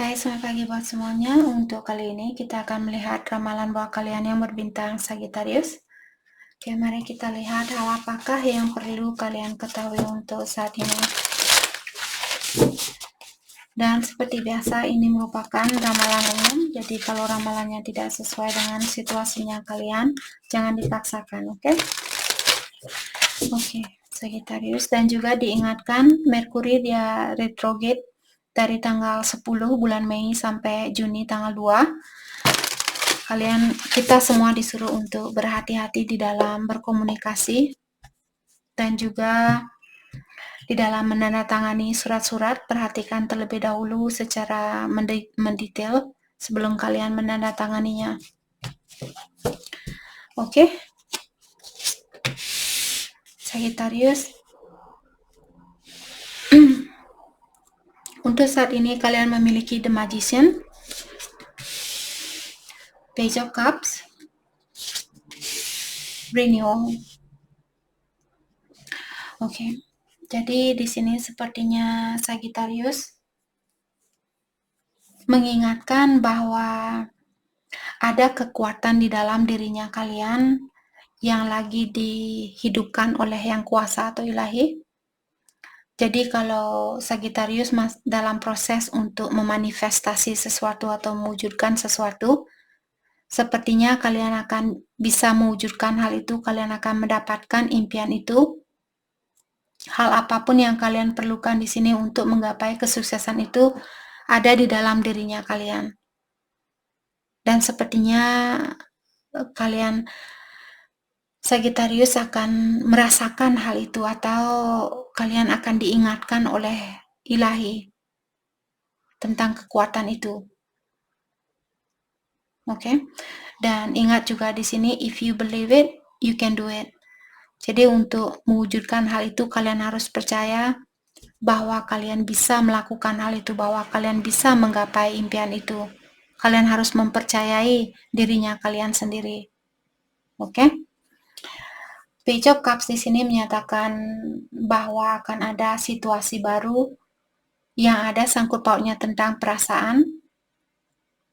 Hai, selamat pagi buat semuanya. Untuk kali ini kita akan melihat ramalan buat kalian yang berbintang Sagittarius. Oke, mari kita lihat hal apakah yang perlu kalian ketahui untuk saat ini. Dan seperti biasa, ini merupakan ramalan umum. Jadi kalau ramalannya tidak sesuai dengan situasinya kalian, jangan dipaksakan, oke? Oke, Sagittarius. Dan juga diingatkan, Merkuri dia retrograde dari tanggal 10 bulan Mei sampai Juni tanggal 2. Kita semua disuruh untuk berhati-hati di dalam berkomunikasi dan juga di dalam menandatangani surat-surat. Perhatikan terlebih dahulu secara mendetail sebelum kalian menandatanganinya. Oke, Sagittarius. Untuk saat ini kalian memiliki The Magician, Page of Cups, Renewal. Oke, jadi di sini sepertinya Sagittarius mengingatkan bahwa ada kekuatan di dalam dirinya kalian yang lagi dihidupkan oleh yang kuasa atau ilahi. Jadi kalau Sagittarius dalam proses untuk memanifestasi sesuatu atau mewujudkan sesuatu, sepertinya kalian akan bisa mewujudkan hal itu, kalian akan mendapatkan impian itu. Hal apapun yang kalian perlukan di sini untuk menggapai kesuksesan itu ada di dalam dirinya kalian. Dan sepertinya kalian Sagittarius akan merasakan hal itu atau kalian akan diingatkan oleh ilahi tentang kekuatan itu. Oke. Dan ingat juga di sini, if you believe it, you can do it. Jadi untuk mewujudkan hal itu kalian harus percaya bahwa kalian bisa melakukan hal itu, bahwa kalian bisa menggapai impian itu. Kalian harus mempercayai dirinya kalian sendiri. Oke? Page of Cups di sini menyatakan bahwa akan ada situasi baru yang ada sangkut pautnya tentang perasaan.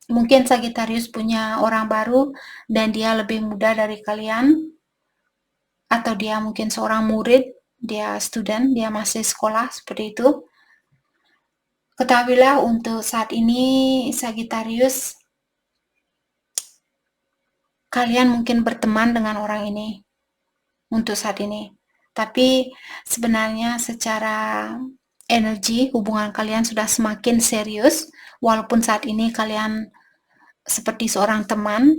Mungkin Sagittarius punya orang baru dan dia lebih muda dari kalian, atau dia mungkin seorang murid, dia student, dia masih sekolah, seperti itu. Ketahuilah untuk saat ini Sagittarius, kalian mungkin berteman dengan orang ini untuk saat ini. Tapi sebenarnya secara energi hubungan kalian sudah semakin serius, walaupun saat ini kalian seperti seorang teman,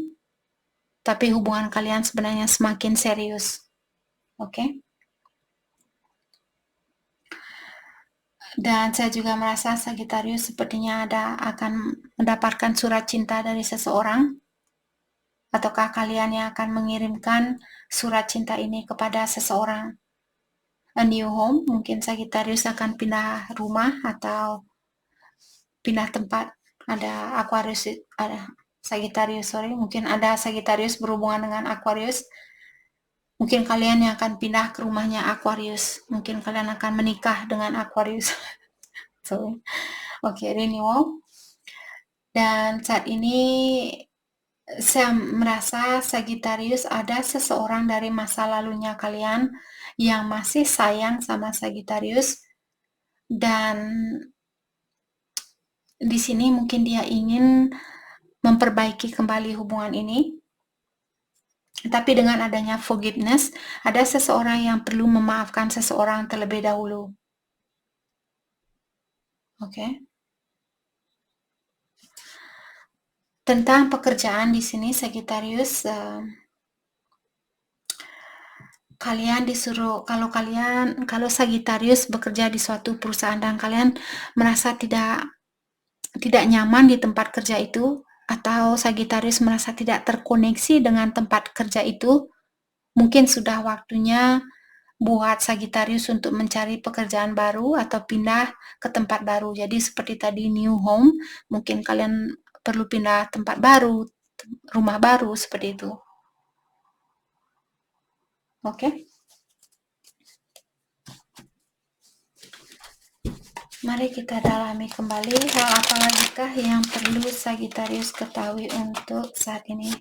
tapi hubungan kalian sebenarnya semakin serius. Oke? Dan saya juga merasa Sagittarius sepertinya akan mendapatkan surat cinta dari seseorang. Ataukah kalian yang akan mengirimkan surat cinta ini kepada seseorang? A new home, mungkin Sagittarius akan pindah rumah atau pindah tempat. Ada Sagittarius, mungkin ada Sagittarius berhubungan dengan Aquarius. Mungkin kalian yang akan pindah ke rumahnya Aquarius. Mungkin kalian akan menikah dengan Aquarius. Oke, renewal. Dan saat ini saya merasa Sagittarius ada seseorang dari masa lalunya kalian yang masih sayang sama Sagittarius, dan di sini mungkin dia ingin memperbaiki kembali hubungan ini. Tapi dengan adanya forgiveness, ada seseorang yang perlu memaafkan seseorang terlebih dahulu. Oke. Tentang pekerjaan di sini Sagittarius, kalian disuruh, kalau Sagittarius bekerja di suatu perusahaan dan kalian merasa tidak nyaman di tempat kerja itu, atau Sagittarius merasa tidak terkoneksi dengan tempat kerja itu, mungkin sudah waktunya buat Sagittarius untuk mencari pekerjaan baru atau pindah ke tempat baru. Jadi seperti tadi new home, mungkin kalian perlu pindah tempat baru, rumah baru, seperti itu. Oke? Mari kita dalami kembali hal apa lagikah yang perlu Sagittarius ketahui untuk saat ini.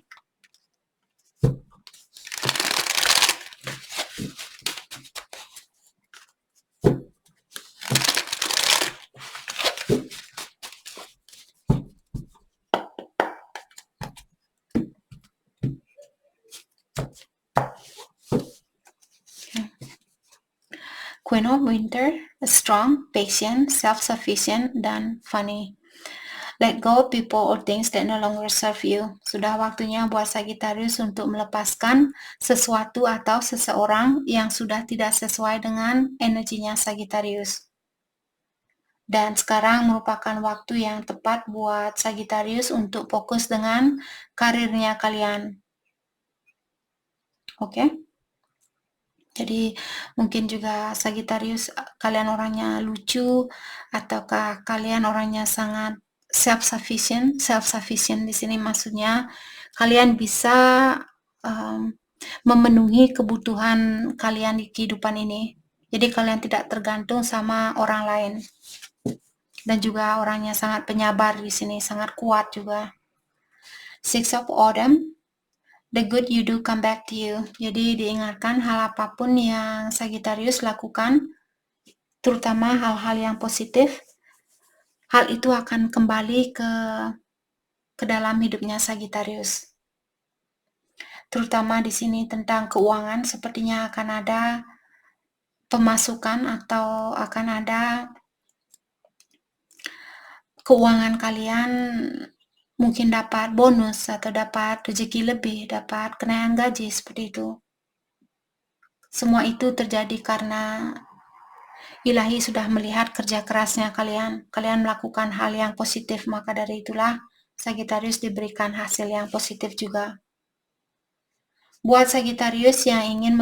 Queen of Winter, strong, patient, self-sufficient, dan funny. Let go of people or things that no longer serve you. Sudah waktunya buat Sagittarius untuk melepaskan sesuatu atau seseorang yang sudah tidak sesuai dengan energinya Sagittarius. Dan sekarang merupakan waktu yang tepat buat Sagittarius untuk fokus dengan karirnya kalian. Oke? Jadi mungkin juga Sagittarius kalian orangnya lucu, ataukah kalian orangnya sangat self-sufficient. Self-sufficient di sini maksudnya kalian bisa memenuhi kebutuhan kalian di kehidupan ini. Jadi kalian tidak tergantung sama orang lain. Dan juga orangnya sangat penyabar di sini, sangat kuat juga. Six of Autumn. The good you do come back to you. Jadi diingatkan hal apapun yang Sagittarius lakukan, terutama hal-hal yang positif, hal itu akan kembali ke dalam hidupnya Sagittarius. Terutama di sini tentang keuangan, sepertinya akan ada pemasukan atau akan ada keuangan kalian mungkin dapat bonus atau dapat rezeki lebih, dapat kenaikan gaji seperti itu. Semua itu terjadi karena Ilahi sudah melihat kerja kerasnya kalian. Kalian melakukan hal yang positif, maka dari itulah Sagittarius diberikan hasil yang positif juga. Buat Sagittarius yang ingin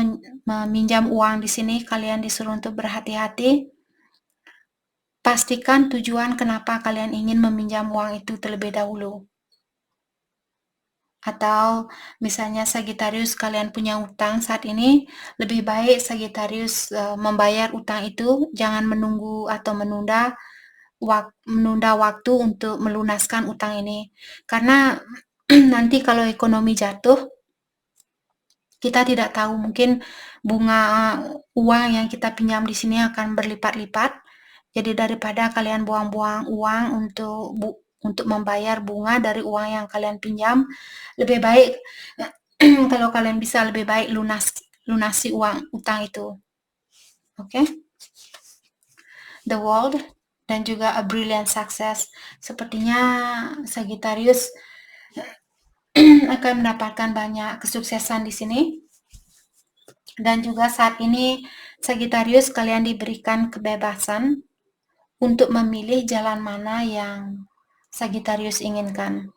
meminjam uang di sini, kalian disuruh untuk berhati-hati. Pastikan tujuan kenapa kalian ingin meminjam uang itu terlebih dahulu. Atau misalnya Sagittarius kalian punya utang saat ini, lebih baik Sagittarius membayar utang itu, jangan menunggu atau menunda waktu untuk melunaskan utang ini. Karena nanti kalau ekonomi jatuh, kita tidak tahu, mungkin bunga uang yang kita pinjam di sini akan berlipat-lipat. Jadi daripada kalian buang-buang uang untuk membayar bunga dari uang yang kalian pinjam, lebih baik kalau kalian bisa lebih baik lunasi uang utang itu. Oke? The World dan juga A Brilliant Success. Sepertinya Sagittarius akan mendapatkan banyak kesuksesan di sini. Dan juga saat ini Sagittarius kalian diberikan kebebasan untuk memilih jalan mana yang Sagittarius inginkan.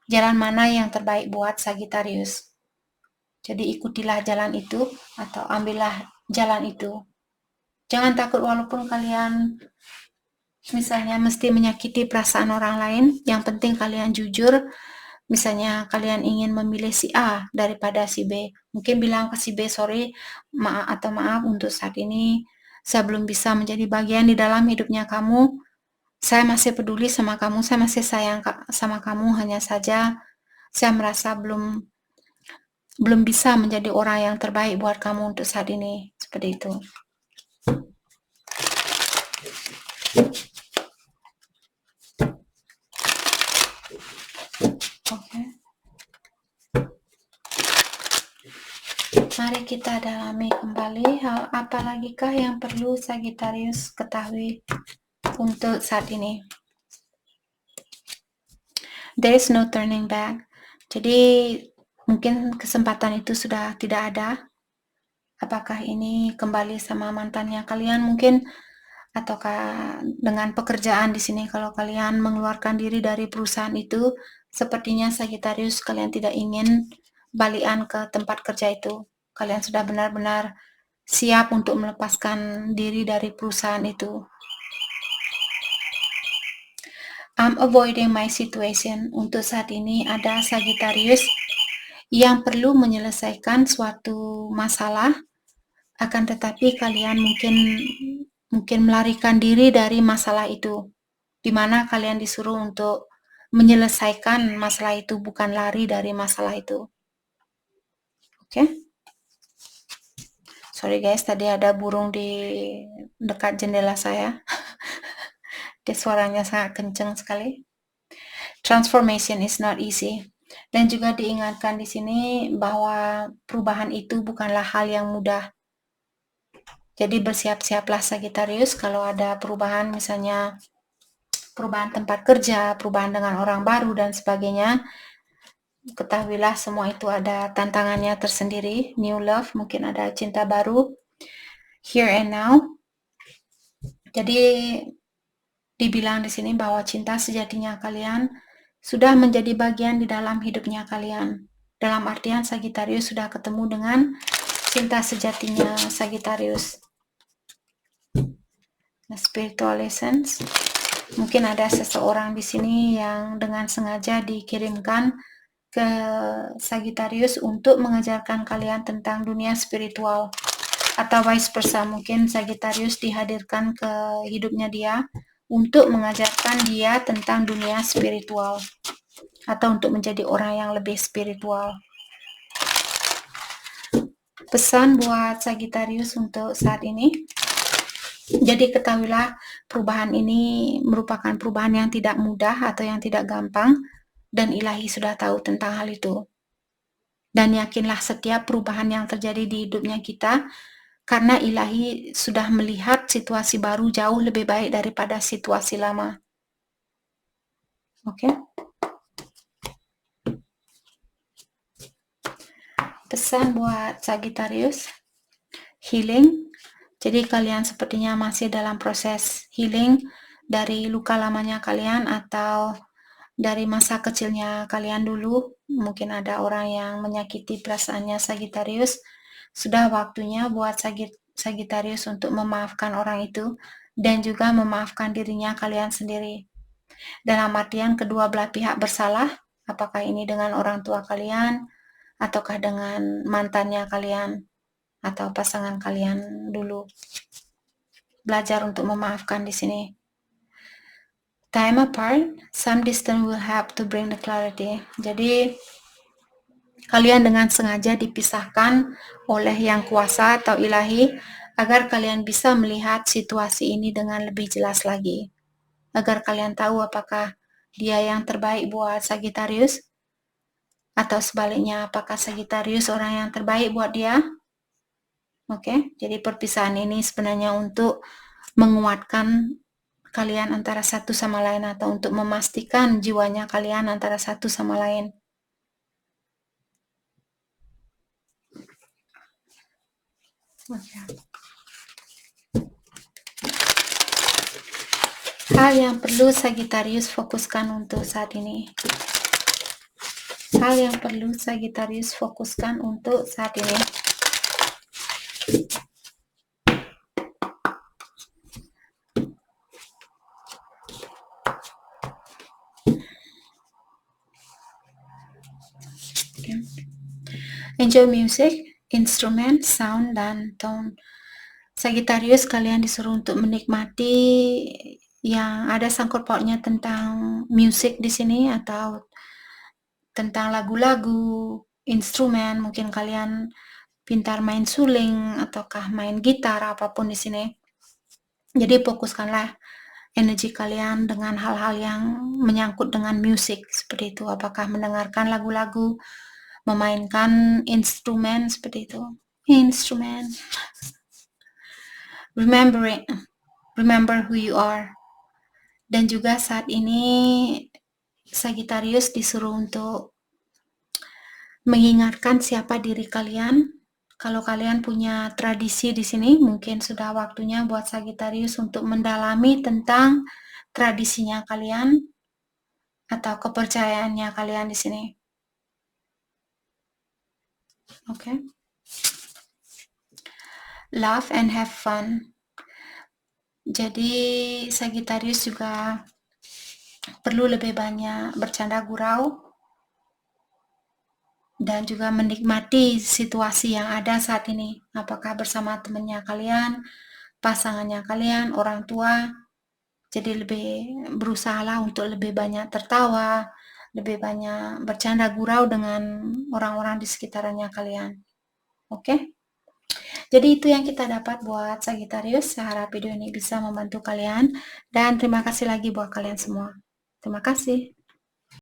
Jalan mana yang terbaik buat Sagittarius. Jadi ikutilah jalan itu atau ambillah jalan itu. Jangan takut walaupun kalian misalnya mesti menyakiti perasaan orang lain, yang penting kalian jujur. Misalnya kalian ingin memilih si A daripada si B, mungkin bilang ke si B, sorry, maaf untuk saat ini, saya belum bisa menjadi bagian di dalam hidupnya kamu, saya masih peduli sama kamu, saya masih sayang sama kamu, hanya saja saya merasa belum bisa menjadi orang yang terbaik buat kamu untuk saat ini, seperti itu. Oke. Mari kita dalami kembali hal apa lagikah yang perlu Sagittarius ketahui untuk saat ini. There is no turning back. Jadi mungkin kesempatan itu sudah tidak ada. Apakah ini kembali sama mantannya kalian mungkin, ataukah dengan pekerjaan di sini kalau kalian mengeluarkan diri dari perusahaan itu, sepertinya Sagittarius kalian tidak ingin balikan ke tempat kerja itu. Kalian sudah benar-benar siap untuk melepaskan diri dari perusahaan itu. I'm avoiding my situation. Untuk saat ini ada Sagittarius yang perlu menyelesaikan suatu masalah, akan tetapi kalian mungkin mungkin melarikan diri dari masalah itu, di mana kalian disuruh untuk menyelesaikan masalah itu, bukan lari dari masalah itu. Oke? Sorry guys, tadi ada burung di dekat jendela saya. Dia suaranya sangat kencang sekali. Transformation is not easy. Dan juga diingatkan di sini bahwa perubahan itu bukanlah hal yang mudah. Jadi bersiap-siaplah Sagittarius kalau ada perubahan, misalnya perubahan tempat kerja, perubahan dengan orang baru dan sebagainya. Ketahuilah semua itu ada tantangannya tersendiri. New love, mungkin ada cinta baru. Here and now. Jadi dibilang di sini bahwa cinta sejatinya kalian sudah menjadi bagian di dalam hidupnya kalian. Dalam artian Sagittarius sudah ketemu dengan cinta sejatinya Sagittarius. Nah, spiritual lessons. Mungkin ada seseorang di sini yang dengan sengaja dikirimkan ke Sagittarius untuk mengajarkan kalian tentang dunia spiritual. Atau vice versa, mungkin Sagittarius dihadirkan ke hidupnya dia untuk mengajarkan dia tentang dunia spiritual. Atau untuk menjadi orang yang lebih spiritual. Pesan buat Sagittarius untuk saat ini. Jadi ketahuilah perubahan ini merupakan perubahan yang tidak mudah atau yang tidak gampang. Dan ilahi sudah tahu tentang hal itu. Dan yakinlah setiap perubahan yang terjadi di hidupnya kita, karena ilahi sudah melihat situasi baru jauh lebih baik daripada situasi lama. Oke? Pesan buat Sagittarius, healing. Jadi kalian sepertinya masih dalam proses healing dari luka lamanya kalian atau dari masa kecilnya kalian dulu. Mungkin ada orang yang menyakiti perasaannya Sagittarius. Sudah waktunya buat Sagittarius untuk memaafkan orang itu dan juga memaafkan dirinya kalian sendiri. Dalam artian kedua belah pihak bersalah, apakah ini dengan orang tua kalian ataukah dengan mantannya kalian atau pasangan kalian dulu. Belajar untuk memaafkan di sini. Time apart, some distance will help to bring the clarity. Jadi kalian dengan sengaja dipisahkan oleh yang kuasa atau ilahi agar kalian bisa melihat situasi ini dengan lebih jelas lagi. Agar kalian tahu apakah dia yang terbaik buat Sagittarius atau sebaliknya apakah Sagittarius orang yang terbaik buat dia. Oke, jadi perpisahan ini sebenarnya untuk menguatkan kalian antara satu sama lain atau untuk memastikan jiwanya kalian antara satu sama lain. Okay. Hal yang perlu Sagittarius fokuskan untuk saat ini. Hal yang perlu Sagittarius fokuskan untuk saat ini. Okay. Enjoy music, instrument, sound, dan tone. Sagittarius, kalian disuruh untuk menikmati yang ada sangkut pautnya tentang musik di sini atau tentang lagu-lagu, instrumen. Mungkin kalian pintar main suling ataukah main gitar, apapun di sini. Jadi fokuskanlah energi kalian dengan hal-hal yang menyangkut dengan musik seperti itu. Apakah mendengarkan lagu-lagu, memainkan instrumen seperti itu. Instrumen. Remember who you are. Dan juga saat ini Sagittarius disuruh untuk mengingatkan siapa diri kalian. Kalau kalian punya tradisi di sini, mungkin sudah waktunya buat Sagittarius untuk mendalami tentang tradisinya kalian atau kepercayaannya kalian di sini. Oke. Love and have fun. Jadi Sagittarius juga perlu lebih banyak bercanda gurau dan juga menikmati situasi yang ada saat ini. Apakah bersama temannya kalian, pasangannya kalian, orang tua. Jadi lebih berusahalah untuk lebih banyak tertawa, lebih banyak bercanda gurau dengan orang-orang di sekitarannya kalian. Oke? Jadi itu yang kita dapat buat Sagittarius. Saya harap video ini bisa membantu kalian. Dan terima kasih lagi buat kalian semua. Terima kasih.